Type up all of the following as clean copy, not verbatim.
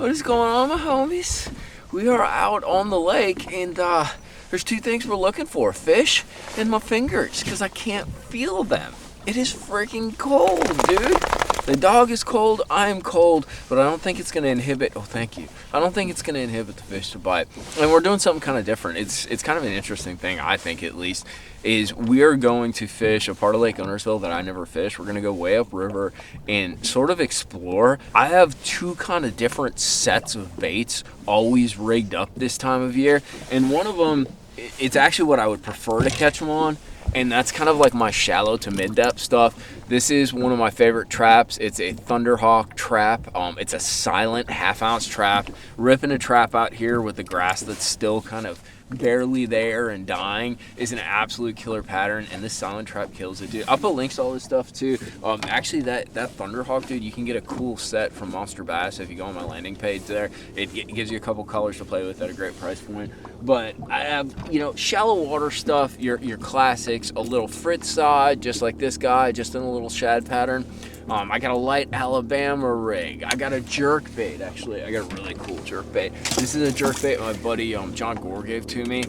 What is going on, my homies? We are out on the lake, and there's two things we're looking for: fish and my fingers, because I can't feel them. It is freaking cold, dude. The dog is cold, I am cold, but I don't think it's going to inhibit, oh thank you, I don't think it's going to inhibit the fish to bite. And we're doing something kind of different. It's kind of an interesting thing, I think at least, is we are going to fish a part of Lake Guntersville that I never fished. We're going to go way upriver and sort of explore. I have two kind of different sets of baits always rigged up this time of year, and one of them, it's actually what I would prefer to catch them on, and that's kind of like my shallow to mid-depth stuff. This is one of my favorite traps. It's a Thunderhawk trap. It's a silent half-ounce trap. Ripping a trap out here with the grass that's still kind of barely there and dying is an absolute killer pattern, and this silent trap kills it, dude. I'll put links to all this stuff too. Actually, that Thunderhawk, dude, you can get a cool set from Monster Bass if you go on my landing page there. It gives you a couple colors to play with at a great price point. But I have, shallow water stuff, your classics, a little Fritz side, just like this guy, just in a little shad pattern. I got a light Alabama rig. I got a jerk bait, actually. I got a really cool jerk bait. This is a jerk bait my buddy John Gore gave to me.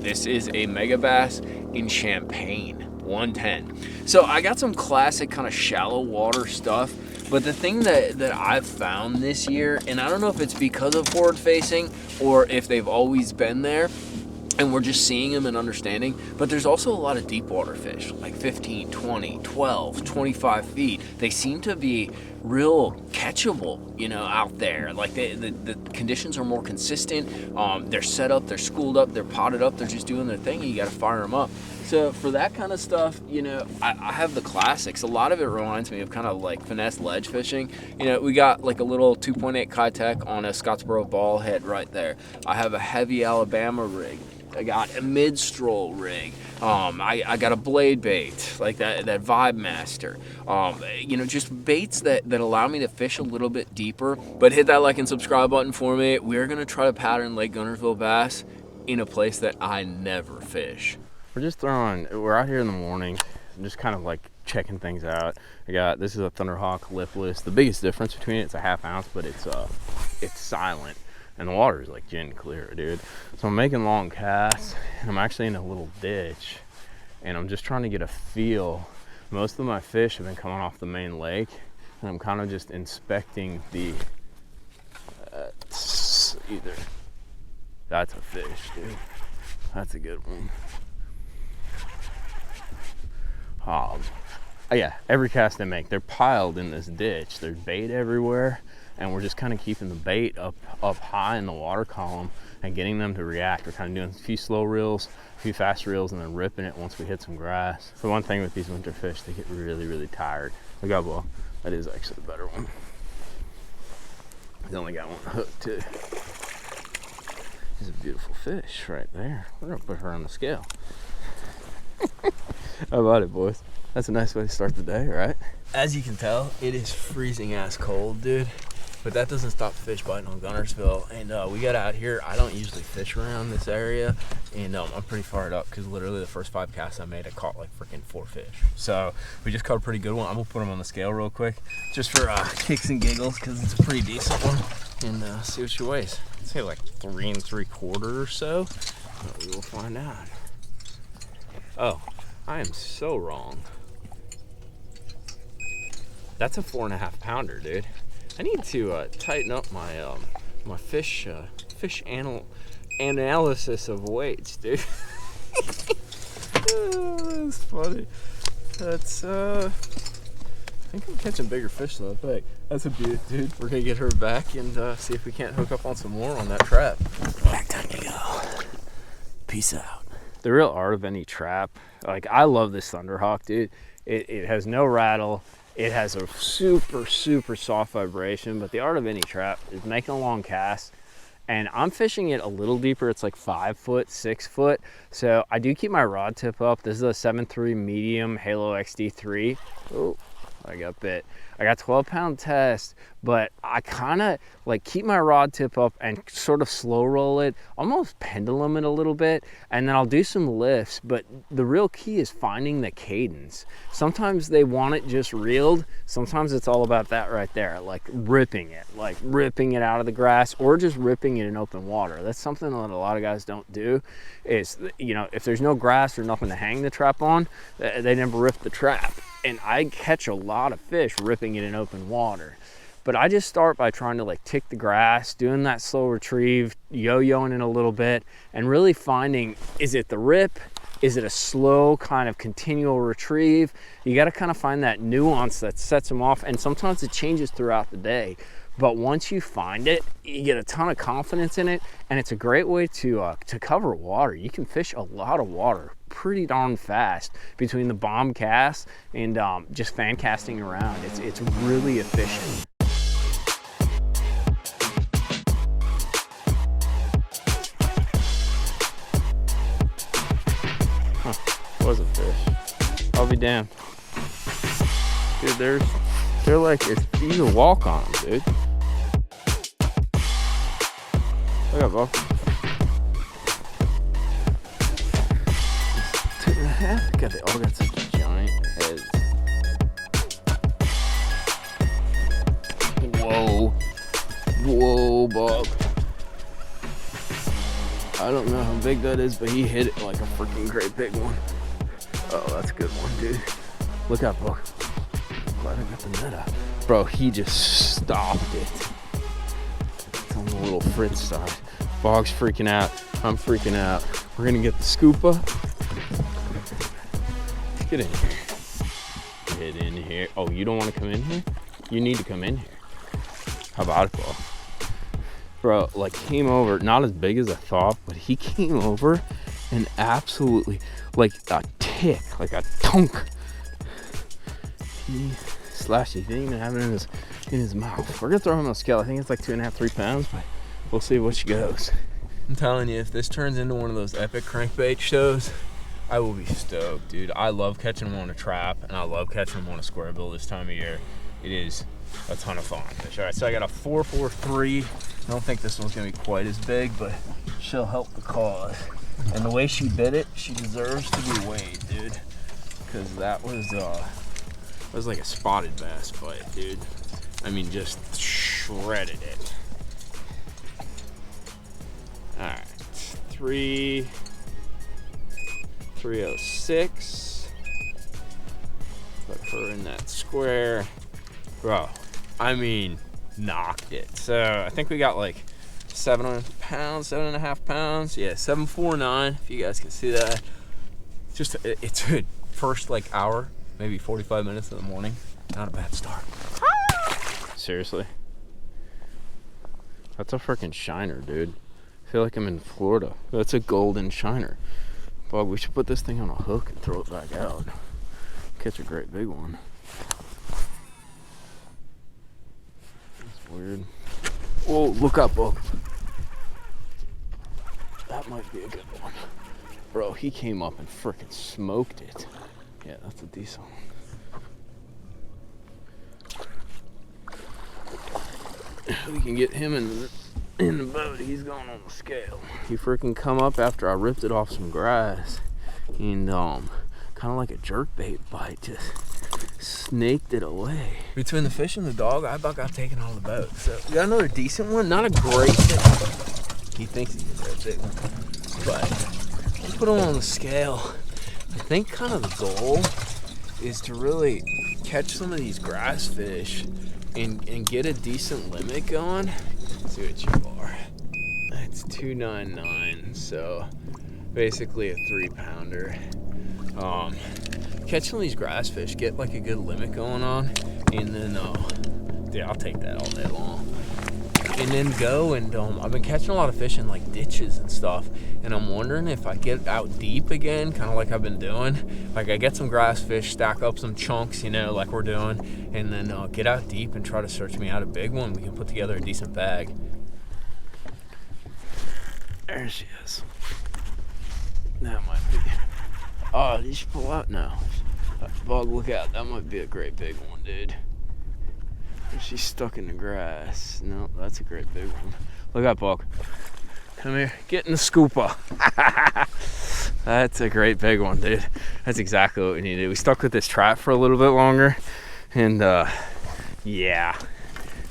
This is a mega bass in Champagne, 110. So I got some classic kind of shallow water stuff. But the thing that I've found this year, and I don't know if it's because of forward facing or if they've always been there, and we're just seeing them and understanding, but there's also a lot of deep water fish, like 15, 20, 12, 25 feet. They seem to be real catchable, out there. Like the conditions are more consistent. They're set up, they're schooled up, they're potted up, they're just doing their thing, and you got to fire them up. So for that kind of stuff, I have the classics. A lot of it reminds me of kind of like finesse ledge fishing. We got like a little 2.8 Kitech on a Scottsboro ball head right there. I have a heavy Alabama rig. I got a mid-stroll rig. I got a blade bait, like that Vibe Master. Just baits that allow me to fish a little bit deeper. But hit that like and subscribe button for me. We're going to try to pattern Lake Guntersville bass in a place that I never fish. We're out here in the morning, just kind of like checking things out. This is a Thunderhawk lipless. The biggest difference between it's a half ounce, but it's silent. And the water is like gin clear, dude. So I'm making long casts, and I'm actually in a little ditch, and I'm just trying to get a feel. Most of my fish have been coming off the main lake, and I'm kind of just inspecting the, either, that's a fish, dude. That's a good one. Yeah, every cast they make, they're piled in this ditch. There's bait everywhere. And we're just kind of keeping the bait up high in the water column and getting them to react. We're kind of doing a few slow reels, a few fast reels, and then ripping it once we hit some grass. The one thing with these winter fish, they get really, really tired. Look out, well, that is actually the better one. He's only got one hook too. He's a beautiful fish right there. We're gonna put her on the scale. How about it, boys? That's a nice way to start the day, right? As you can tell, it is freezing ass cold, dude. But that doesn't stop the fish biting on Guntersville. And we got out here. I don't usually fish around this area. And I'm pretty fired up because literally the first 5 casts I made, I caught like freaking 4 fish. So we just caught a pretty good one. I'm going to put them on the scale real quick just for kicks and giggles because it's a pretty decent one. And see what she weighs. I'd say like 3 3/4 or so. But we will find out. Oh, I am so wrong. That's a 4.5 pounder, dude. I need to tighten up my my fish analysis of weights, dude. That's funny. That's I think I'm catching bigger fish than I think. That's a beaut, dude. We're gonna get her back and see if we can't hook up on some more on that trap. Back time to go. Peace out. The real art of any trap, like I love this Thunderhawk, dude. It has no rattle. It has a super, super soft vibration, but the art of any trap is making a long cast. And I'm fishing it a little deeper. It's like 5 foot, 6 foot. So I do keep my rod tip up. This is a 7.3 medium Halo XD3. Oh, I got bit. I got 12-pound test, but I kind of like keep my rod tip up and sort of slow roll it, almost pendulum it a little bit, and then I'll do some lifts. But the real key is finding the cadence. Sometimes they want it just reeled. Sometimes it's all about that right there, like ripping it out of the grass, or just ripping it in open water. That's something that a lot of guys don't do. Is, you know, if there's no grass or nothing to hang the trap on, they never rip the trap. And I catch a lot of fish ripping it in open water. But I just start by trying to like tick the grass, doing that slow retrieve, yo-yoing it a little bit, and really finding, is it the rip? Is it a slow kind of continual retrieve? You got to kind of find that nuance that sets them off. And sometimes it changes throughout the day. But once you find it, you get a ton of confidence in it, and it's a great way to cover water. You can fish a lot of water pretty darn fast between the bomb cast and just fan casting around. It's really efficient. Huh, was a fish. I'll be damned. Dude, they're like, you can walk on them, dude. Look up, Bob. 2.5. God, they all got such giant heads. Whoa. Whoa, Bob. I don't know how big that is, but he hit it like a freaking great big one. Oh, that's a good one, dude. Look out, Bob. Glad I got the net out. Bro, he just stopped it. It's on the little Fritz side. Bog's freaking out. I'm freaking out. We're gonna get the scooper. Get in here. Get in here. Oh, you don't want to come in here? You need to come in here. How about it, Bog? Bro, like came over, not as big as I thought, but he came over and absolutely, like a tick, like a tunk. He slashed it. He didn't even have it in his mouth. We're gonna throw him on a scale. I think it's like 2.5, 3 pounds, but we'll see which goes. I'm telling you, if this turns into one of those epic crankbait shows, I will be stoked, dude. I love catching them on a trap, and I love catching them on a square bill this time of year. It is a ton of fun. All right, so I got a 443. I don't think this one's gonna be quite as big, but she'll help the cause. And the way she bit it, she deserves to be weighed, dude. Because that was like a spotted bass bite, dude. I mean, just shredded it. All right, 306. Put her in that square. Bro, I mean, knocked it. So I think we got like 7 pounds, 7.5 pounds. Yeah, 749, if you guys can see that. Just, it's a first like hour, maybe 45 minutes in the morning. Not a bad start. Seriously? That's a freaking shiner, dude. I feel like I'm in Florida. That's a golden shiner. Bog, we should put this thing on a hook and throw it back out. Catch a great big one. That's weird. Whoa, look up, Bog. That might be a good one. Bro, he came up and freaking smoked it. Yeah, that's a decent one. We can get him in the boat. He's going on the scale. He freaking come up after I ripped it off some grass, and kind of like a jerkbait bite, just snaked it away. Between the fish and the dog, I about got taken out of the boat. So we got another decent one, not a great big one. He thinks he's a great big one, but let's put him on the scale. I think kind of the goal is to really catch some of these grass fish and get a decent limit going. Let's see what you are. It's 299, so basically a 3-pounder. Catch some of these grass fish, get like a good limit going on, and then yeah, I'll take that all day long. And then go and I've been catching a lot of fish in like ditches and stuff, and I'm wondering if I get out deep again, kind of like I've been doing. Like I get some grass fish, stack up some chunks, you know, like we're doing, and then get out deep and try to search me out a big one. We can put together a decent bag. There she is. That might be. Oh, did she pull out? No. Bog, look out. That might be a great big one, dude. She's stuck in the grass. No, that's a great big one. Look at that bug. Come here, get in the scooper. That's a great big one, dude. That's exactly what we needed. We stuck with this trap for a little bit longer, and yeah,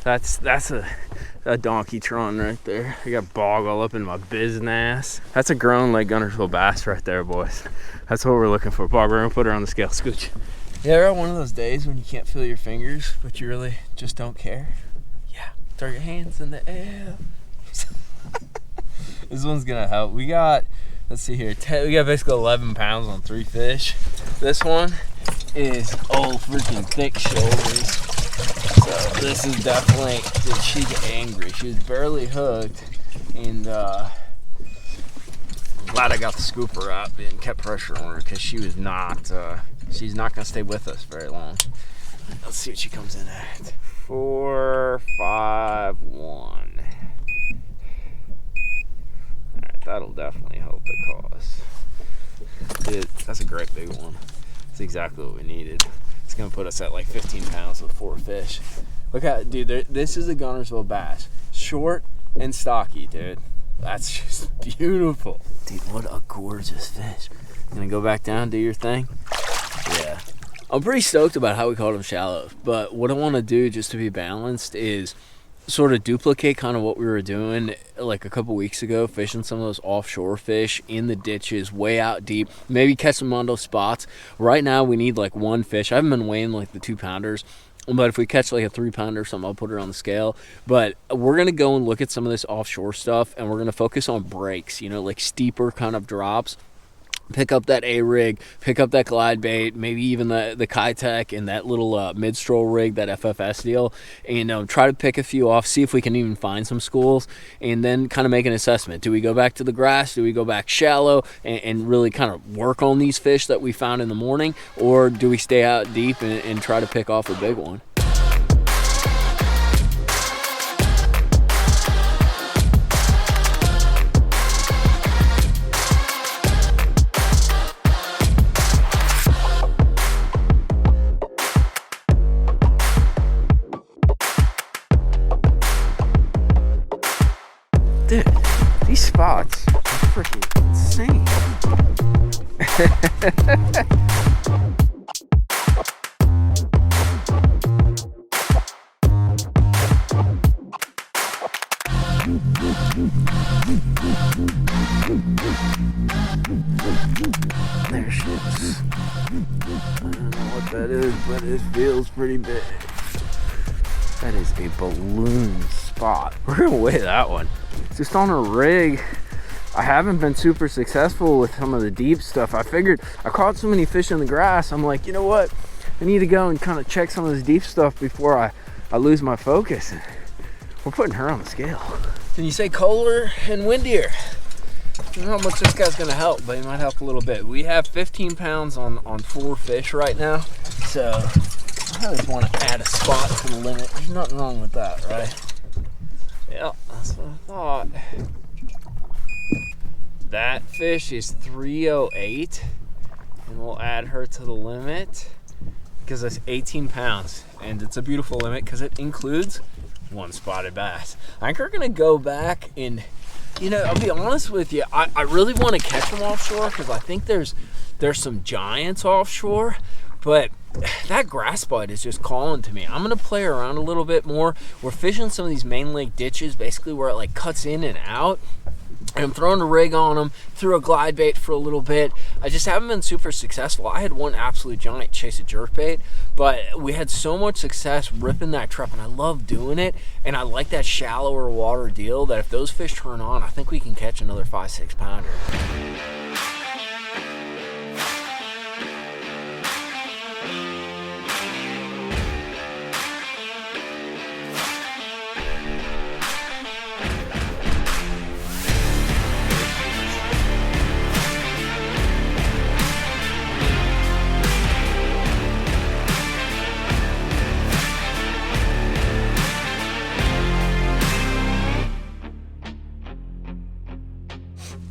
that's a donkey tron right there. I got bog all up in my business. That's a grown Lake Guntersville bass right there, boys. That's what we're looking for. Bog, we're gonna put her on the scale. Scooch. Yeah, we're on one of those days when you can't feel your fingers, but you really just don't care. Yeah, throw your hands in the air. This one's gonna help. We got, let's see here, we got basically 11 pounds on 3 fish. This one is freaking thick shoulders. So this is definitely, dude, she's angry. She's barely hooked, and glad I got the scooper up and kept pressure on her because she was not, she's not gonna stay with us very long. Let's see what she comes in at. 4, 5, 1. That'll definitely help the cause. Dude, that's a great big one. That's exactly what we needed. It's gonna put us at like 15 pounds with 4 fish. Look at, dude, this is a Guntersville bass. Short and stocky, dude. That's just beautiful. Dude, what a gorgeous fish. Gonna go back down, do your thing? Yeah. I'm pretty stoked about how we caught them shallow, but what I wanna do just to be balanced is sort of duplicate kind of what we were doing like a couple weeks ago, fishing some of those offshore fish in the ditches way out deep, maybe catch them on those spots. Right now we need like 1 fish. I haven't been weighing like the 2-pounders, but if we catch like a 3-pounder or something, I'll put it on the scale. But we're gonna go and look at some of this offshore stuff, and we're gonna focus on breaks, you know, like steeper kind of drops. Pick up that A-rig, pick up that glide bait, maybe even the Kitech and that little mid-stroll rig, that FFS deal, and try to pick a few off, see if we can even find some schools, and then kind of make an assessment. Do we go back to the grass? Do we go back shallow and really kind of work on these fish that we found in the morning? Or do we stay out deep and try to pick off a big one? Dude, these spots are freaking insane. There she is. I don't know what that is, but it feels pretty big. That is a balloon spot. We're gonna weigh that one. Just on a rig. I haven't been super successful with some of the deep stuff. I figured I caught so many fish in the grass. I'm like, you know what? I need to go and kind of check some of this deep stuff before I lose my focus. We're putting her on the scale. Can you say colder and windier? I don't know how much this guy's gonna help, but he might help a little bit. We have 15 pounds on 4 fish right now. So I always want to add a spot to the limit. There's nothing wrong with that, right? Yeah, that's what I thought. That fish is 308, and we'll add her to the limit because that's 18 pounds, and it's a beautiful limit because it includes 1 spotted bass. I think we're gonna go back and, you know, I'll be honest with you, I really want to catch them offshore because I think there's some giants offshore, but that grass bite is just calling to me. I'm gonna play around a little bit more. We're fishing some of these main lake ditches, basically where it like cuts in and out. And I'm throwing a rig on them, threw a glide bait for a little bit. I just haven't been super successful. I had one absolute giant chase a jerkbait, but we had so much success ripping that trap, and I love doing it. And I like that shallower water deal that if those fish turn on, I think we can catch another 5-6 pounder.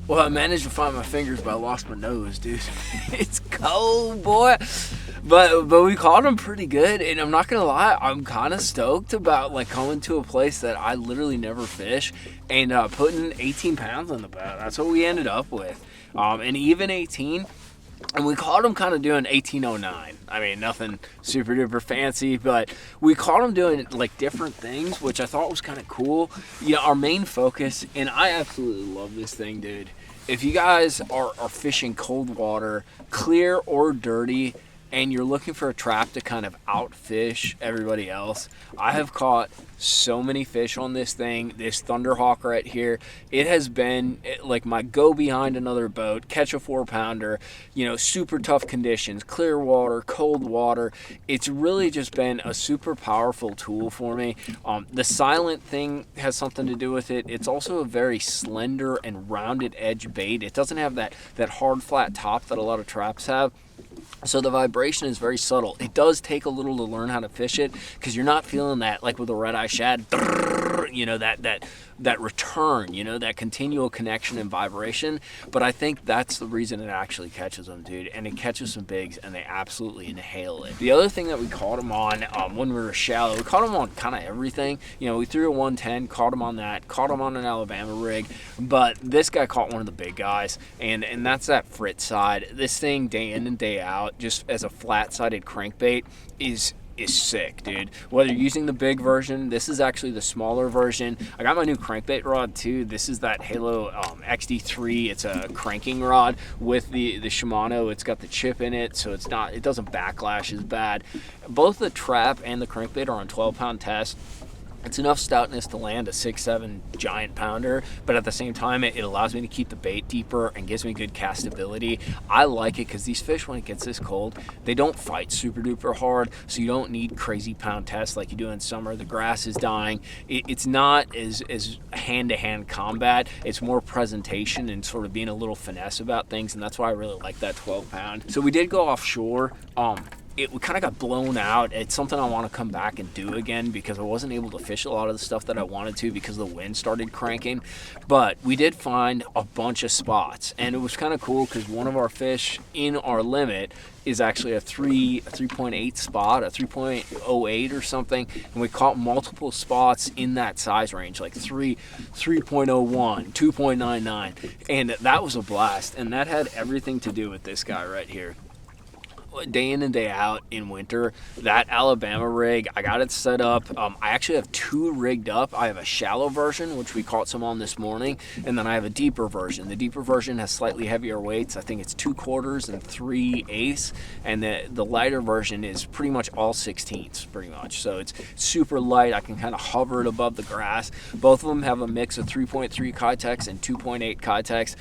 Well, I managed to find my fingers, but I lost my nose, dude. It's cold, boy. But we caught them pretty good, and I'm not gonna lie, I'm kind of stoked about like coming to a place that I literally never fish and putting 18 pounds on the boat. That's what we ended up with, and even 18. And we caught them kind of doing 1809. I mean, nothing super duper fancy, but we caught them doing like different things, which I thought was kind of cool. You know, our main focus, and I absolutely love this thing, dude. If you guys are fishing cold water, clear or dirty, and you're looking for a trap to kind of outfish everybody else, I have caught so many fish on this thing. This Thunderhawk right here, it has been like my go behind another boat, catch a 4-pounder, you know, super tough conditions, clear water, cold water. It's really just been a super powerful tool for me. The silent thing has something to do with it. It's also a very slender and rounded edge bait. It doesn't have that hard flat top that a lot of traps have. So the vibration is very subtle. It does take a little to learn how to fish it, because you're not feeling that like with a red eye shad, you know, that return, you know, that continual connection and vibration. But I think that's the reason it actually catches them, dude. And it catches some bigs, and they absolutely inhale it. The other thing that we caught them on when we were shallow, we caught them on kind of everything. You know, we threw a 110, caught them on that, caught them on an Alabama rig. But this guy caught one of the big guys, and that's that Fritz side. This thing, day in and day out, just as a flat-sided crankbait, is sick, dude. Whether you're using the big version, this is actually the smaller version. I got my new crankbait rod too. This is that Halo XD3. It's a cranking rod with the Shimano. It's got the chip in it, so it doesn't backlash as bad. Both the trap and the crankbait are on 12-pound test. It's enough stoutness to land a 6-7 giant pounder, but at the same time, it allows me to keep the bait deeper and gives me good castability. I like it because these fish, when it gets this cold, they don't fight super duper hard, so you don't need crazy pound tests like you do in summer. The grass is dying. It's not as hand-to-hand combat. It's more presentation and sort of being a little finesse about things, and that's why I really like that 12-pound. So we did go offshore. We kind of got blown out. It's something I want to come back and do again, because I wasn't able to fish a lot of the stuff that I wanted to because the wind started cranking. But we did find a bunch of spots, and it was kind of cool because one of our fish in our limit is actually a 3.8 spot, a 3.08 or something, and we caught multiple spots in that size range, like 3.01, 2.99, and that was a blast. And that had everything to do with this guy right here. Day in and day out in winter, that Alabama rig, I got it set up. I actually have 2 rigged up. I have a shallow version, which we caught some on this morning, and then I have a deeper version. The deeper version has slightly heavier weights. I think it's 2/4 and 3/8, and the lighter version is pretty much all 16ths, pretty much. So it's super light. I can kind of hover it above the grass. Both of them have a mix of 3.3 Kytex and 2.8 Kytex.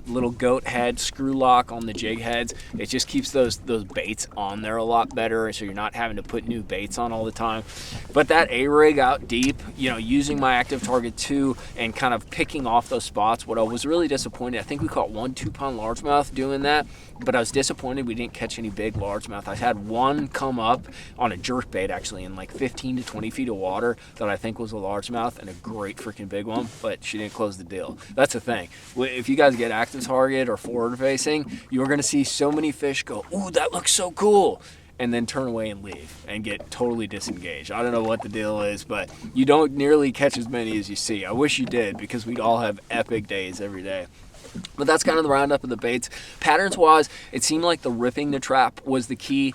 Little goat head screw lock on the jig heads. It just keeps those baits on there a lot better, so you're not having to put new baits on all the time. But that A-rig out deep, you know, using my active target 2 and kind of picking off those spots. What I was really disappointed, I think we caught 1 2-pound largemouth doing that, but I was disappointed we didn't catch any big largemouth. I had one come up on a jerk bait actually in like 15 to 20 feet of water that I think was a largemouth, and a great freaking big one, but she didn't close the deal. That's the thing. If you guys get active target or forward facing, you're going to see so many fish go, ooh, that looks so cool, and then turn away and leave and get totally disengaged. I don't know what the deal is, but you don't nearly catch as many as you see. I wish you did, because we'd all have epic days every day. But that's kind of the roundup of the baits. Patterns wise, it seemed like the ripping the trap was the key.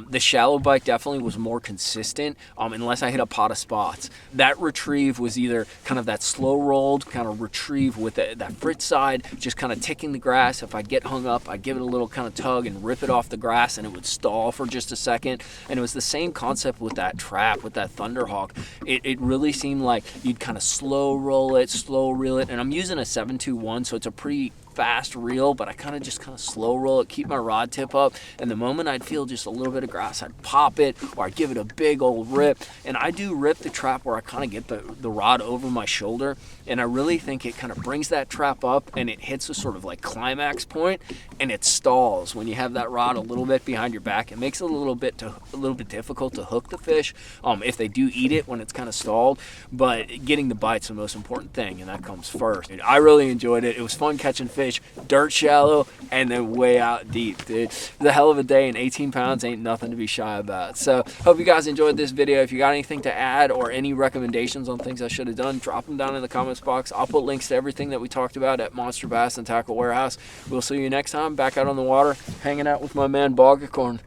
The shallow bite definitely was more consistent, unless I hit a pot of spots. That retrieve was either kind of that slow rolled kind of retrieve with that Fritz side, just kind of ticking the grass. If I get hung up, I'd give it a little kind of tug and rip it off the grass, and it would stall for just a second. And it was the same concept with that trap, with that Thunderhawk. It really seemed like you'd kind of slow roll it, slow reel it. And I'm using a 721, so it's a pretty fast reel, but I kind of slow roll it, keep my rod tip up, and the moment I'd feel just a little bit of grass, I'd pop it, or I'd give it a big old rip. And I do rip the trap where I kind of get the rod over my shoulder, and I really think it kind of brings that trap up, and it hits a sort of like climax point, and it stalls when you have that rod a little bit behind your back. It makes it a little bit difficult to hook the fish if they do eat it when it's kind of stalled, but getting the bite's the most important thing, and that comes first. I really enjoyed it. It was fun catching fish. fish dirt shallow and then way out deep, dude. It's a hell of a day, and 18 pounds ain't nothing to be shy about. So hope you guys enjoyed this video. If you got anything to add or any recommendations on things I should have done, drop them down in the comments box. I'll put links to everything that we talked about at Monster Bass and Tackle Warehouse. We'll see you next time back out on the water hanging out with my man Bogacorn.